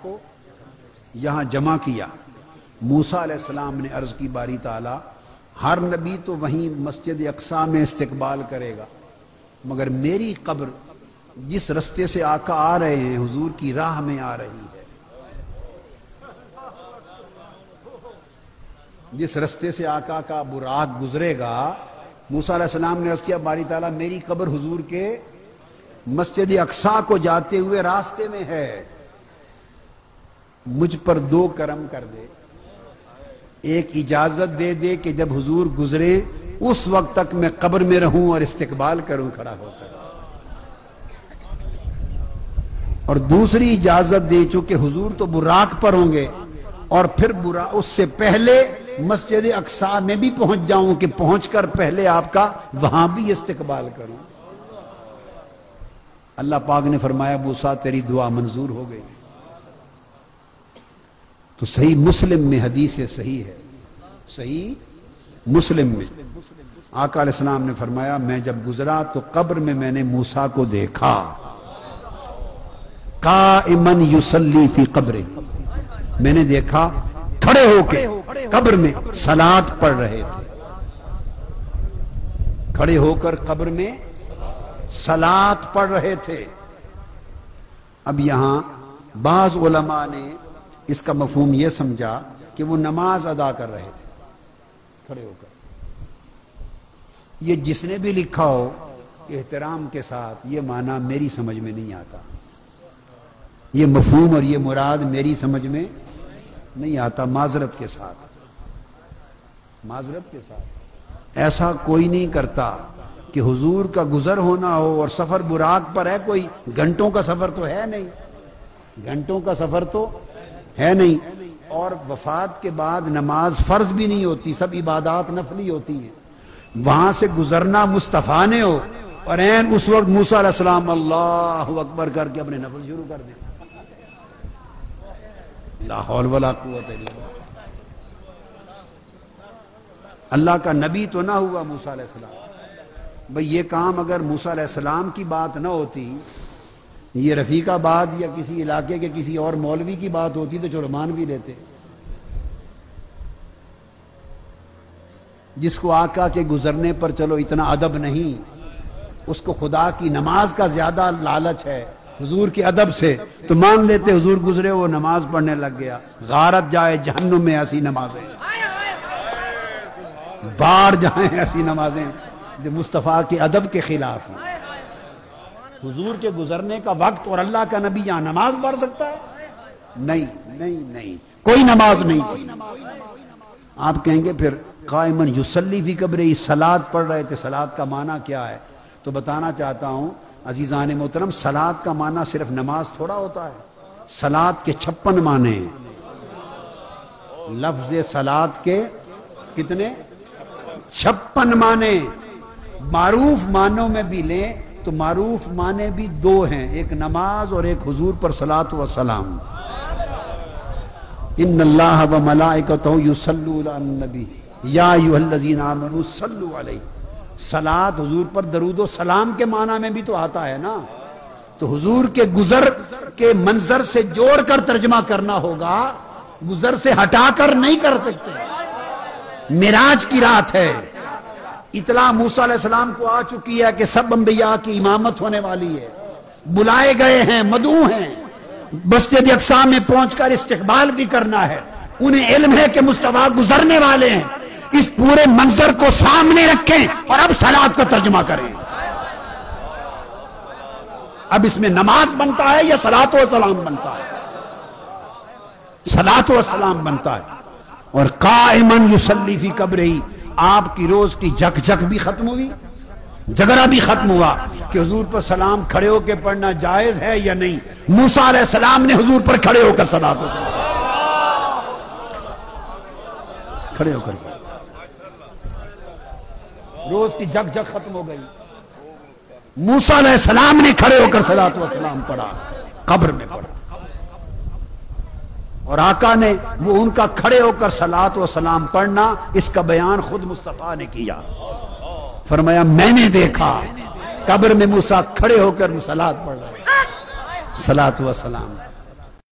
کو یہاں جمع کیا۔ موسیٰ علیہ السلام نے عرض کی باری تعالی ہر نبی تو وہیں مسجد اقصی میں استقبال کرے گا، مگر میری قبر جس رستے سے آقا آ رہے ہیں حضور کی راہ میں آ رہی ہے، جس رستے سے آقا کا براق گزرے گا، موسیٰ علیہ السلام نے عرض کیا باری تعالیٰ میری قبر حضور کے مسجد اقصی کو جاتے ہوئے راستے میں ہے، مجھ پر دو کرم کر دے، ایک اجازت دے دے کہ جب حضور گزرے اس وقت تک میں قبر میں رہوں اور استقبال کروں کھڑا ہو کر، اور دوسری اجازت دے چونکہ حضور تو براق پر ہوں گے اور پھر اس سے پہلے مسجد اقصی میں بھی پہنچ جاؤں کہ پہنچ کر پہلے آپ کا وہاں بھی استقبال کروں۔ اللہ پاک نے فرمایا موسیٰ تیری دعا منظور ہو گئی۔ تو صحیح مسلم میں حدیث صحیح ہے، صحیح مسلم میں آقا علیہ السلام نے فرمایا میں جب گزرا تو قبر میں نے موسیٰ کو دیکھا قائمن یصلی فی قبرہ، میں نے دیکھا کھڑے ہو کے قبر میں صلاۃ پڑھ رہے تھے، کھڑے ہو کر قبر میں صلاۃ پڑھ رہے تھے۔ اب یہاں بعض علماء نے اس کا مفہوم یہ سمجھا کہ وہ نماز ادا کر رہے تھے کھڑے ہو کر۔ یہ جس نے بھی لکھا ہو احترام کے ساتھ یہ معنی میری سمجھ میں نہیں آتا، یہ مفہوم اور یہ مراد میری سمجھ میں نہیں آتا، معذرت کے ساتھ، معذرت کے ساتھ۔ ایسا کوئی نہیں کرتا کہ حضور کا گزر ہونا ہو اور سفر براق پر ہے، کوئی گھنٹوں کا سفر تو ہے نہیں، گھنٹوں کا سفر تو ہے نہیں، اور وفات کے بعد نماز فرض بھی نہیں ہوتی، سب عبادات نفلی ہوتی ہیں، وہاں سے گزرنا مصطفیٰ نے ہو اور عین اس وقت موسیٰ علیہ السلام اللہ اکبر کر کے اپنے نفل شروع کر دیں، لا حول ولا قوت الا باللہ۔ اللہ کا نبی تو نہ ہوا موسیٰ علیہ السلام، بھئی یہ کام اگر موسیٰ علیہ السلام کی بات نہ ہوتی، یہ رفیق آباد یا کسی علاقے کے کسی اور مولوی کی بات ہوتی تو چلو مان بھی لیتے، جس کو آقا کے گزرنے پر چلو اتنا ادب نہیں، اس کو خدا کی نماز کا زیادہ لالچ ہے حضور کے ادب سے، تو مان لیتے حضور گزرے وہ نماز پڑھنے لگ گیا۔ غارت جائے جہنم میں ایسی نمازیں، بار جائیں ایسی نمازیں جو مصطفیٰ کے ادب کے خلاف ہیں۔ حضور کے گزرنے کا وقت اور اللہ کا نبی یہاں نماز پڑھ سکتا ہے؟ نہیں نہیں نہیں، کوئی نماز نہیں تھی۔ آپ کہیں گے پھر قائمن یصلی فی قبرہ، صلاۃ پڑھ رہے تھے، صلاۃ کا معنی کیا ہے؟ تو بتانا چاہتا ہوں عزیزان محترم، صلاۃ کا معنی صرف نماز تھوڑا ہوتا ہے، صلاۃ کے 56 معنی ہیں۔ لفظ صلاۃ کے کتنے؟ 56 معنی۔ معروف معنوں میں بھی لیں تو معروف معنی بھی دو ہیں، ایک نماز اور ایک حضور پر صلاۃ و سلام۔ ان اللہ و ملائکتہ یصلون علی النبی یا ایھا الذین آمنوا صلوا علیہ، صلاۃ حضور پر درود و سلام کے معنی میں بھی تو آتا ہے نا، تو حضور کے گزر کے منظر سے جوڑ کر ترجمہ کرنا ہوگا، گزر سے ہٹا کر نہیں کر سکتے۔ معراج کی رات ہے، اطلاع موسیٰ علیہ السلام کو آ چکی ہے کہ سب انبیاء کی امامت ہونے والی ہے، بلائے گئے ہیں، مدعو ہیں، مسجد اقصی میں پہنچ کر استقبال بھی کرنا ہے، انہیں علم ہے کہ مصطفیٰ گزرنے والے ہیں، اس پورے منظر کو سامنے رکھیں اور اب صلاۃ کا ترجمہ کریں۔ اب اس میں نماز بنتا ہے یا صلاۃ و سلام بنتا ہے؟ صلاۃ و سلام بنتا ہے۔ اور قائمن یصلی فی قبرہ، آپ کی روز کی جھک جھک بھی ختم ہوئی، جھگڑا بھی ختم ہوا کہ حضور پر سلام کھڑے ہو کے پڑھنا جائز ہے یا نہیں۔ موسیٰ علیہ السلام نے حضور پر کھڑے ہو کر صلاۃ و سلام، کھڑے ہو کر روز کی جھک جھک ختم ہو گئی۔ موسیٰ علیہ السلام نے کھڑے ہو کر صلاۃ و سلام پڑھا، قبر میں پڑھا، اور آقا نے وہ ان کا کھڑے ہو کر صلاۃ و سلام پڑھنا، اس کا بیان خود مصطفیٰ نے کیا، فرمایا میں نے دیکھا قبر میں موسیٰ کھڑے ہو کر صلاۃ پڑھ رہے، صلاۃ و سلام۔